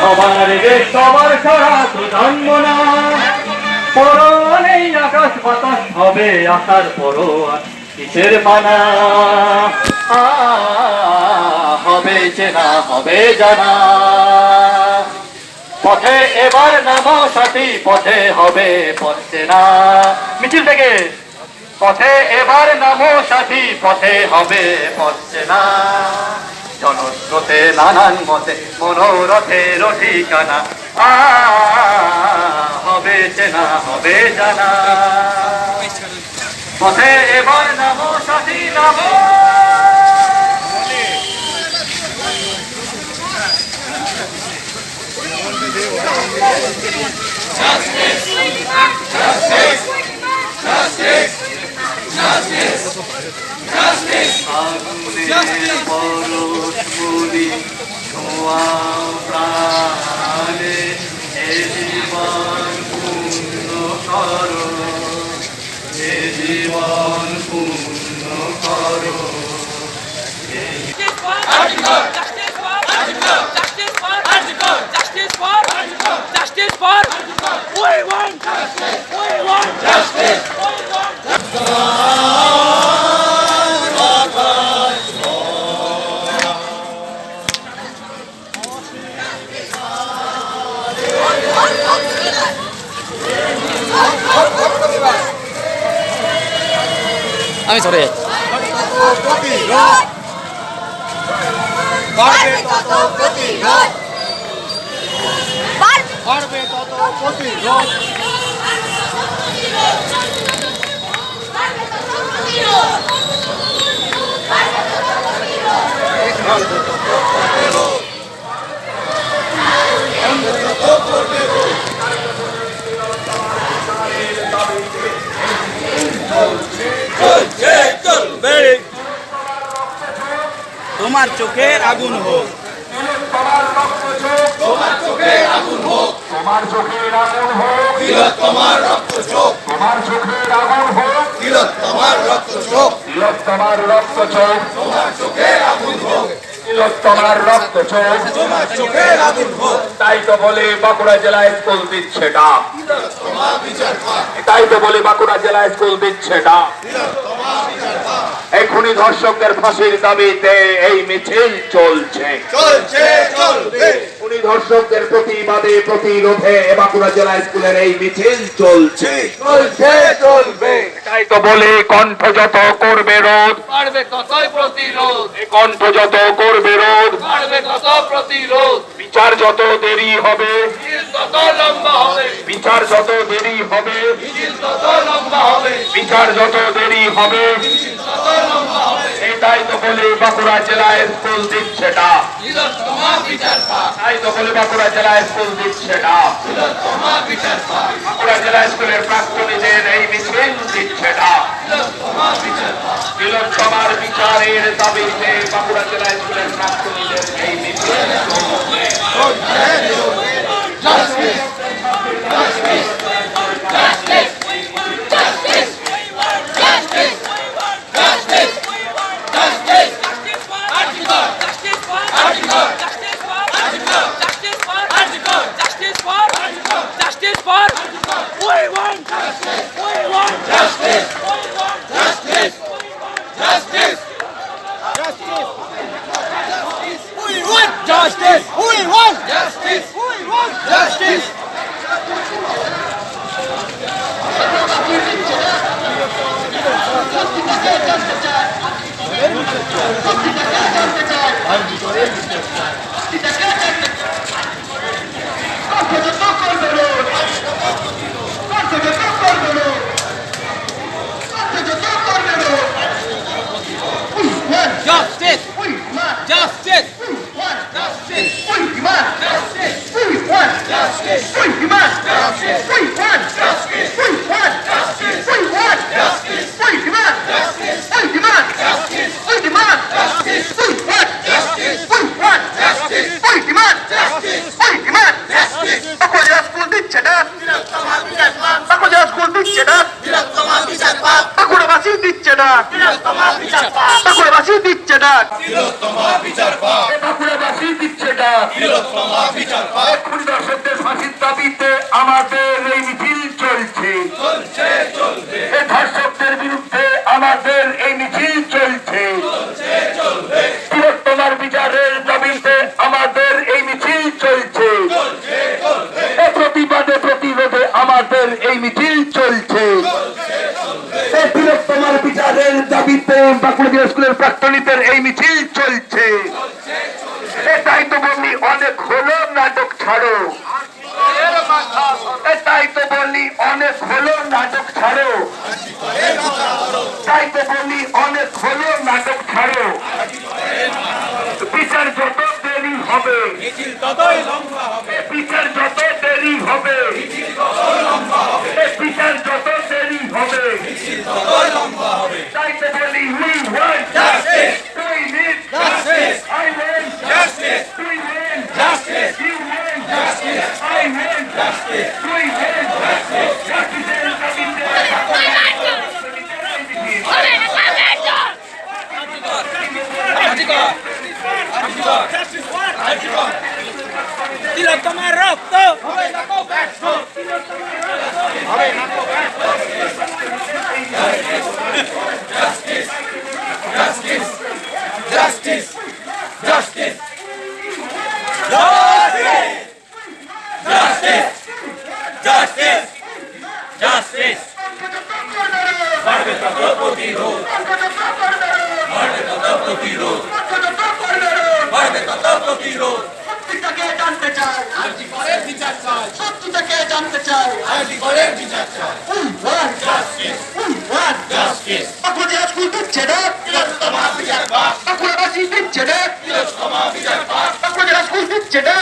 সবার দেশ সবার সারা তো জন্ম না, পরনেই আকাশ বাতাস হবে আসার পরও কিসের মানা, হবে চেনা হবে জানা। পথে এবার নামো সাথী, পথে হবে পথ চেনা। মিছিল থেকে পথে এবার নামো সাথী, পথে হবে পথ চেনা। জনস্রোতে নানান মতে মনোরথের ঠিকানা, হবে চেনা হবে জানা। পথে এবার নামো সাথী নামো। আগুনের পরশ বলি ছোঁয়া প্রাণে, এ জীবন পূর্ণ করো, এ জীবন পূর্ণ করো। আমি সরে বাড়বে তত প্রতিরোধ। তোমার চোখে আগুন হোক, তোমার চোখে আগুন হোক, তোমার চোখের আগুন হোক, তোমার রক্ত চোখ, তোমার চোখের আগুন হোক, তোমার রক্ত চোখ, তোমার রক্ত চোখ, তোমার চোখে আগুন হোক, তোমার রক্ত চোখ। তোমার চোখে আগুন হোক। তাই তো বলে বাঁকুড়া জেলায় স্কুল দিচ্ছে ডাক, তাই তো বলে বাঁকুড়া জেলায় স্কুল দিচ্ছে ডাক। এখনই ধর্ষকদের ফাঁসির দাবিতে এই মিছিল চলছে, চলছে চলবে। উনি ধর্ষকদের প্রতিবাদে প্রতিরোধে বাঁকুড়া জেলা স্কুলের এই মিছিল চলছে, চলছে চলবে। তাই তো বলে কণ্ঠ যত করবে রোধ, বাড়বে ততই প্রতিরোধ, কণ্ঠ যত করবে রোধ, বাড়বে তত প্রতিরোধ। বিচার যত দেরি হবে, তত লম্বা হবে, বিচার যত দেরি হবে, তত লম্বা হবে, বিচার যত দেরি হবে। তত লম্বা হবে। এটাই তো বলে বাঁকুড়া জেলায় স্কুল দিচ্ছে ডাক, তোমার বিচার পাক, তাই তো বলে বাঁকুড়া জেলায় স্কুল দিচ্ছে ডাক। তোমার বিচার পাক, বাঁকুড়া জেলা স্কুলের প্রাক্তনীদের এই মিছিল দিচ্ছে ডাক। তোমার বিচার পাক। তিলোত্তমার বিচারের দাবিতে বাঁকুড়া জেলা স্কুলের প্রাক্তনীদের এই মিছিল Justice! Justice! Justice! Justice! Justice! Justice! Justice! Justice! We want justice! We want justice! Justice! Justice! Justice! বাঁকুড়াবাসী দিচ্ছে ডাক, তোমার বিচার পাক, বাঁকুড়াবাসী দিচ্ছে ডাক। তোমার বিচার পাক, বাঁকুড়া জেলা স্কুলের প্রাক্তনীদের এই মিছিল চলছে। এটাই তো বলি অনেক হলো, নাটক ছাড়ো। তাই তো বলি অনেক হলো, নাটক ছাড়ো। তাই তো বলি অনেক হলো, নাটক ছাড়ো। বিচার যত দেরি হবে, বিচার যত দেরি হবে, বিচার যত দেরি হবে, তাই তো বলি we want justice, we need justice, I want justice, we want justice, you want justice, I want justice, we want justice, justice এর দাবিতে তিলোত্তমার রক্ত সত্যিটাকে জানতে চাই, সত্যিটাকে জানতে চাই। বাঁকুড়া জেলা স্কুল দিচ্ছে না, বাঁকুড়াবাসী দিচ্ছে না, বাঁকুড়া জেলা স্কুল দিচ্ছে না।